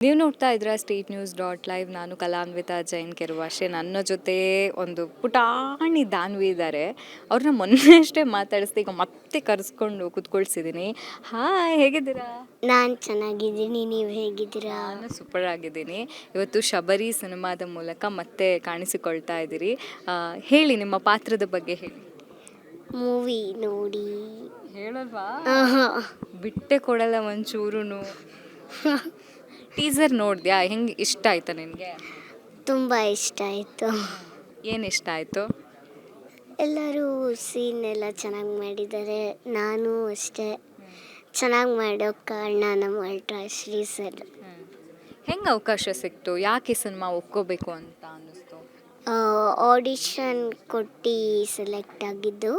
ನೀವು ನೋಡ್ತಾ ಇದ್ರ ಸ್ಟೇಟ್ ನ್ಯೂಸ್ ಡಾಟ್ ಲೈವ್. ನಾನು ಕಲಾನ್ವಿತಾ ಜೈನ್ ಕೆರುವಾಶೆ. ನನ್ನ ಜೊತೆ ಒಂದು ಪುಟಾಣಿ ದಾನ್ವಿ ಇದ್ದಾರೆ. ಅವ್ರನ್ನ ಮೊನ್ನೆ ಅಷ್ಟೇ ಮಾತಾಡಿಸ್ದೆ, ಈಗ ಮತ್ತೆ ಕರೆಸ್ಕೊಂಡು ಕುತ್ಕೊಳ್ಸಿದ್ದೀನಿ. ಹಾಯ್, ಹೇಗಿದ್ದೀರಾ? ನಾನು ಚೆನ್ನಾಗಿದ್ದೀನಿ, ನೀವು ಹೇಗಿದ್ದೀರಾ? ನಾನು ಸೂಪರ್ ಆಗಿದ್ದೀನಿ. ಇವತ್ತು ಶಬರಿ ಸಿನಿಮಾದ ಮೂಲಕ ಮತ್ತೆ ಕಾಣಿಸಿಕೊಳ್ತಾ ಇದ್ದೀರಿ. ಹೇಳಿ, ನಿಮ್ಮ ಪಾತ್ರದ ಬಗ್ಗೆ ಹೇಳಿ. ಮೂವಿ ನೋಡಿ ಹೇಳಲ್ವಾ? ಆಹಾ. ಬಿಟ್ಟೆ ಕೊಡಲ್ಲ ಒಂಚೂರು. ಟೀಸರ್ ನೋಡಿದ್ಯಾ? ಹೆಂಗೆ ಇಷ್ಟ ಆಯ್ತಾ ನಿನಗೆ? ತುಂಬ ಇಷ್ಟ ಆಯಿತು. ಏನು ಇಷ್ಟ ಆಯಿತು? ಎಲ್ಲರೂ ಸೀನ್ ಎಲ್ಲ ಚೆನ್ನಾಗಿ ಮಾಡಿದ್ದಾರೆ. ನಾನು ಅಷ್ಟೇ ಚೆನ್ನಾಗಿ ಮಾಡೋ ಕಾರಣ ನಮ್ಮ ಅಲ್ಟ್ರಾಶ್ರೀ ಸರ್. ಹೆಂಗೆ ಅವಕಾಶ ಸಿಕ್ತು? ಯಾಕೆ ಸಿನಿಮಾ ಒಪ್ಕೋಬೇಕು ಅಂತ ಅನ್ನಿಸ್ತು? ಆಡಿಷನ್ ಕೊಟ್ಟು ಸೆಲೆಕ್ಟ್ ಆಗಿದ್ದು.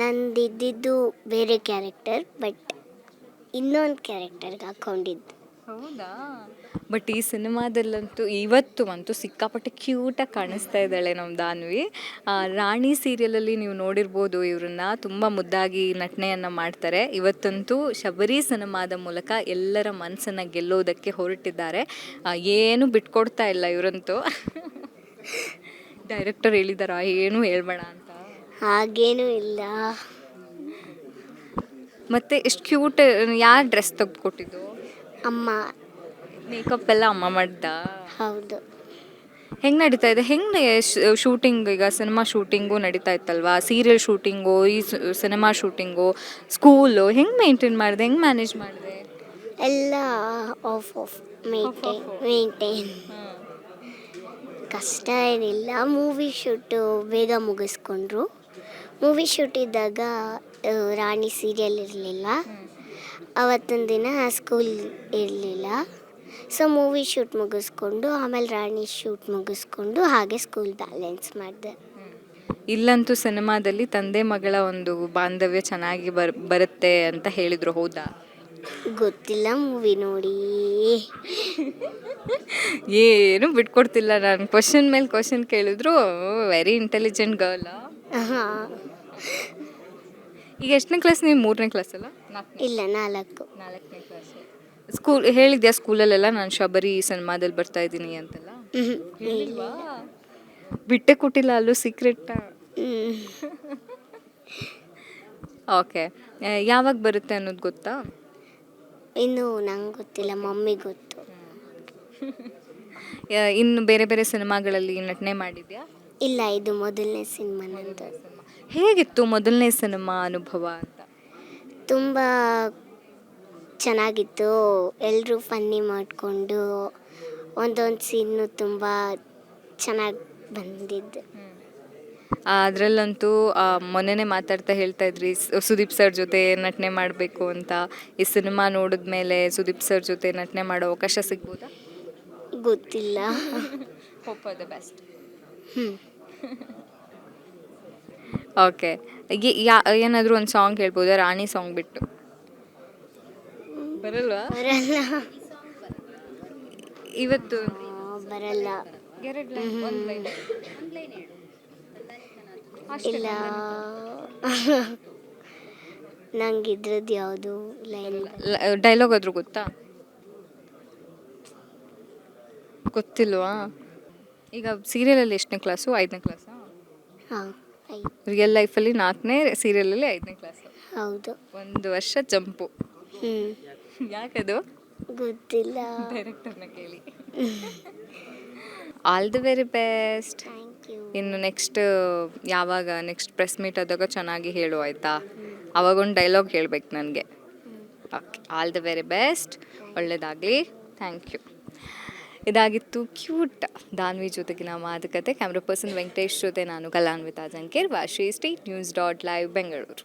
ನಂದಿದ್ದು ಬೇರೆ ಕ್ಯಾರೆಕ್ಟರ್, ಬಟ್ ಇನ್ನೊಂದು ಕ್ಯಾರೆಕ್ಟರ್ಗೆ ಹಾಕ್ಕೊಂಡಿದ್ದು. ಹೌದಾ? ಬಟ್ ಈ ಸಿನಿಮಾದಲ್ಲಂತೂ ಇವತ್ತು ಸಿಕ್ಕಾಪಟ್ಟೆ ಕ್ಯೂಟಾಗಿ ಕಾಣಿಸ್ತಾ ಇದ್ದಾಳೆ ನಮ್ಮ ದಾನ್ವಿ. ರಾಣಿ ಸೀರಿಯಲಲ್ಲಿ ನೀವು ನೋಡಿರ್ಬೋದು, ಇವ್ರನ್ನ ತುಂಬ ಮುದ್ದಾಗಿ ನಟನೆಯನ್ನು ಮಾಡ್ತಾರೆ. ಇವತ್ತಂತೂ ಶಬರಿ ಸಿನಿಮಾದ ಮೂಲಕ ಎಲ್ಲರ ಮನಸ್ಸನ್ನು ಗೆಲ್ಲೋದಕ್ಕೆ ಹೊರಟಿದ್ದಾರೆ. ಏನು ಬಿಟ್ಕೊಡ್ತಾ ಇಲ್ಲ ಇವರಂತೂ. ಡೈರೆಕ್ಟರ್ ಹೇಳಿದಾರ ಏನು ಹೇಳ್ಬೇಡ ಅಂತ? ಹಾಗೇನೂ ಇಲ್ಲ. ಮತ್ತೆ ಎಷ್ಟು ಕ್ಯೂಟ್. ಯಾರು ಡ್ರೆಸ್ ತೆಗೆದುಕೊಟ್ಟಿದ್ದು? ಅಮ್ಮ. ಮೇಕಪ್ ಎಲ್ಲ ಅಮ್ಮ ಮಾಡ್ದ? ಹೌದು. ಹೆಂಗೆ ನಡೀತಾ ಇದೆ? ಹೆಂಗೆ ಶೂಟಿಂಗ್? ಈಗ ಸಿನಿಮಾ ಶೂಟಿಂಗು ನಡೀತಾ ಇತ್ತಲ್ವಾ, ಸೀರಿಯಲ್ ಶೂಟಿಂಗು, ಈ ಸಿನಿಮಾ ಶೂಟಿಂಗು, ಸ್ಕೂಲು ಹೆಂಗೆ ಮೇಂಟೈನ್ ಮಾಡಿದೆ? ಹೆಂಗೆ ಮ್ಯಾನೇಜ್ ಮಾಡಿದೆ? ಎಲ್ಲ ಆಫ್ ಮೇಂಟೈನ್. ಕಷ್ಟ ಏನಿಲ್ಲ. ಮೂವಿ ಶೂಟು ಬೇಗ ಮುಗಿಸ್ಕೊಂಡ್ರು. ಮೂವಿ ಶೂಟ್ ಇದ್ದಾಗ ರಾಣಿ ಸೀರಿಯಲ್ ಇರಲಿಲ್ಲ. ಅವತ್ತೊಂದು ದಿನ ಸ್ಕೂಲ್ ಇರಲಿಲ್ಲ. ಸೊ ಮೂವಿ ಶೂಟ್ ಮುಗಿಸ್ಕೊಂಡು ಆಮೇಲೆ ರಾಣಿ ಶೂಟ್ ಮುಗಿಸ್ಕೊಂಡು ಹಾಗೆ ಸ್ಕೂಲ್ ಬ್ಯಾಲೆನ್ಸ್ ಮಾಡಿದೆ. ಇಲ್ಲಂತೂ ಸಿನಿಮಾದಲ್ಲಿ ತಂದೆ ಮಗಳ ಒಂದು ಬಾಂಧವ್ಯ ಚೆನ್ನಾಗಿ ಬರುತ್ತೆ ಅಂತ ಹೇಳಿದರು, ಹೌದಾ? ಗೊತ್ತಿಲ್ಲ, ಮೂವಿ ನೋಡಿ. ಏನು ಬಿಟ್ಕೊಡ್ತಿಲ್ಲ. ನಾನು ಕ್ವಶನ್ ಮೇಲೆ ಕ್ವಶನ್ ಕೇಳಿದ್ರು. Very intelligent girl. ಹಾಂ. ಈಗ ಎಷ್ಟನೇ ಕ್ಲಾಸ್ ನೀವು? 3ನೇ ಕ್ಲಾಸ್ ಅಲ್ಲ? ಇಲ್ಲ, 4. 4ನೇ ಕ್ಲಾಸ್. ಸ್ಕೂಲ್ ಹೇಳಿದ್ಯಾ ಸ್ಕೂಲಲ್ಲೆಲ್ಲ ನಾನು ಶಬರಿ ಸಿನಿಮಾದಲ್ಲಿ ಬರ್ತಾ ಇದ್ದೀನಿ ಅಂತೆಲ್ಲ? ಹೇಳಿಲ್ವಾ? ಬಿಟ್ಟೆ ಕೊಟ್ಟಿಲ್ಲ ಅಲ್ಲೂ ಸೀಕ್ರೆಟ್. ಓಕೆ. ಯಾವಾಗ ಬರುತ್ತೆ ಅನ್ನೋದು ಗೊತ್ತಾ? ಇನ್ನು ನಂಗೆ ಗೊತ್ತಿಲ್ಲ, ಮಮ್ಮಿ ಗೊತ್ತು. ಇನ್ನು ಬೇರೆ ಬೇರೆ ಸಿನಿಮಾಗಳಲ್ಲಿ ನಟನೆ ಮಾಡಿದ್ಯಾ? ಇಲ್ಲ, ಇದು ಮೊದಲನೇ ಸಿನಿಮಾ ನಂದು. ಹೇಗಿತ್ತು ಮೊದಲನೇ ಸಿನಿಮಾ ಅನುಭವ ಅಂತ? ತುಂಬ ಚೆನ್ನಾಗಿತ್ತು. ಎಲ್ಲರೂ ಫನ್ನಿ ಮಾಡಿಕೊಂಡು ಒಂದೊಂದು ಸೀನು ತುಂಬ ಚೆನ್ನಾಗಿ ಬಂದಿದ್ದು. ಅದರಲ್ಲಂತೂ ಮೊನ್ನೆನೇ ಮಾತಾಡ್ತಾ ಹೇಳ್ತಾ ಇದ್ರಿ ಸುದೀಪ್ ಸರ್ ಜೊತೆ ನಟನೆ ಮಾಡಬೇಕು ಅಂತ. ಈ ಸಿನಿಮಾ ನೋಡಿದ್ಮೇಲೆ ಸುದೀಪ್ ಸರ್ ಜೊತೆ ನಟನೆ ಮಾಡೋ ಅವಕಾಶ ಸಿಗ್ಬೋದಾ? ಗೊತ್ತಿಲ್ಲ. Hope for the best. Okay. ಏನಾದರೂ ಒಂದು ಸಾಂಗ್ ಹೇಳ್ಬೋದಾ ರಾಣಿ ಸಾಂಗ್ ಬಿಟ್ಟು? ಬರಲ್ವಾ? ಬರಲ್ಲ. ಇವತ್ತು ಬರಲ್ಲ. ಇಲ್ಲ, ನಂಗೆ ಇದ್ರದ್ದು ಯಾವುದು ಲೈನ್ ಡೈಲಾಗ್ ಆದರೂ ಗೊತ್ತಾ? ಗೊತ್ತಿಲ್ವಾ? ಈಗ ಸೀರಿಯಲಲ್ಲಿ ಎಷ್ಟನೇ ಕ್ಲಾಸು? 5ನೇ ಕ್ಲಾಸಾ? ಹಾಂ, ರಿಯಲ್ ಲೈಫಲ್ಲಿ 4ನೇ, ಸೀರಿಯಲಲ್ಲಿ 5ನೇ ಕ್ಲಾಸು. ಹೌದು. 1 ವರ್ಷ ಜಂಪು. ಯಾಕದು? ಗೊತ್ತಿಲ್ಲ. ಡೈರೆಕ್ಟರ್ನ ಕೇಳಿ. All the very best. Thank you. ಇನ್ನು ಯಾವಾಗ ನೆಕ್ಸ್ಟ್ ಪ್ರೆಸ್ ಮೀಟ್ ಆದಾಗ ಚೆನ್ನಾಗಿ ಹೇಳು, ಆಯಿತಾ? ಅವಾಗೊಂದು ಡೈಲಾಗ್ ಹೇಳ್ಬೇಕು ನನಗೆ. Okay, all the very best. ಒಳ್ಳೆಯದಾಗಲಿ. Thank you. ಇದಾಗಿತ್ತು ಕ್ಯೂಟ್ ದಾನ್ವಿ ಜೊತೆಗಿನ ಮಾತುಕತೆ. ಕ್ಯಾಮ್ರಾ ಪರ್ಸನ್ ವೆಂಕಟೇಶ್ ಜೊತೆ ನಾನು ಕಲಾನ್ವಿತಾ ಜಂಕೇರ್, ವಾಶಿ, state news dot live, Bengaluru.